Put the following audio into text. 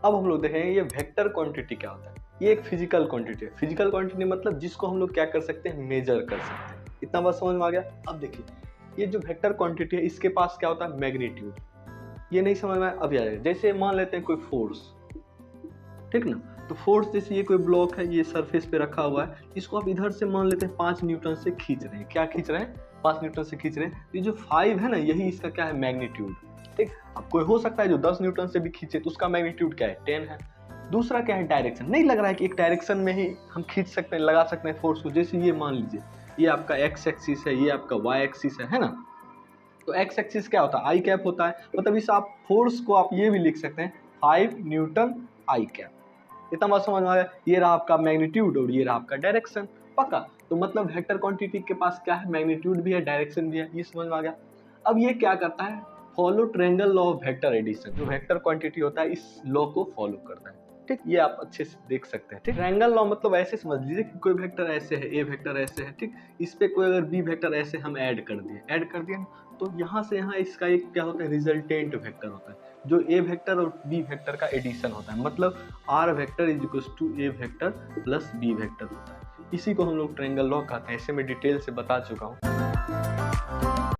अब हम लोग देखेंगे ये वेक्टर क्वांटिटी क्या होता है। ये एक फिजिकल क्वांटिटी है। फिजिकल क्वांटिटी मतलब जिसको हम लोग क्या कर सकते हैं, मेजर कर सकते हैं। इतना बात समझ में आ गया। अब देखिए ये जो वेक्टर क्वांटिटी है इसके पास क्या होता है, मैग्नीट्यूड। ये नहीं समझ में आया, अभी आ जाएगा। जैसे मान लेते हैं कोई फोर्स, ठीक ना, तो फोर्स जैसे ये कोई ब्लॉक है, ये सरफेस पे रखा हुआ है, इसको आप इधर से मान लेते हैं 5 न्यूटन से खींच रहे हैं। क्या खींच रहे हैं, 5 न्यूटन से खींच रहे हैं। ये जो 5 है ना, यही इसका क्या है, मैग्नीट्यूड। ठीक, अब कोई हो सकता है जो 10 न्यूटन से भी खींचे तो उसका मैग्नीट्यूड क्या है, 10 है। दूसरा क्या है, डायरेक्शन। नहीं लग रहा है कि एक डायरेक्शन में ही हम खींच सकते हैं, लगा सकते हैं फोर्स को। जैसे ये मान लीजिए ये आपका एक्स एक्सिस है, ये आपका वाई एक्सिस है ना। तो एक्स एक्सिस क्या होता है, आई कैप होता है। मतलब इस आप फोर्स को आप ये भी लिख सकते हैं 5 न्यूटन आई कैप। इतना बात समझ में आ गया। ये रहा आपका मैग्नीट्यूड और ये रहा आपका डायरेक्शन। पक्का। तो मतलब वेक्टर क्वांटिटी के पास क्या है, मैग्नीट्यूड भी है, डायरेक्शन भी है। ये समझ में आ गया। अब ये क्या करता है, follow triangle law of vector addition. जो वेक्टर क्वांटिटी होता है इस लॉ को फॉलो करता है। ठीक, ये आप अच्छे से देख सकते हैं। ठीक, ट्रायंगल लॉ मतलब ऐसे समझ लीजिए कि कोई वेक्टर ऐसे है, ए वेक्टर ऐसे है, ठीक, इस पे कोई अगर बी वेक्टर ऐसे हम ऐड कर दिए ना, तो यहाँ से यहाँ इसका एक क्या होता है, रिजल्टेंट वेक्टर होता है, जो ए वेक्टर और बी वेक्टर का एडिशन होता है। मतलब R vector is equal to A vector plus B vector होता है। इसी को हम लोग ट्रायंगल लॉ कहते हैं। ऐसे मैं डिटेल से बता चुका हूँ।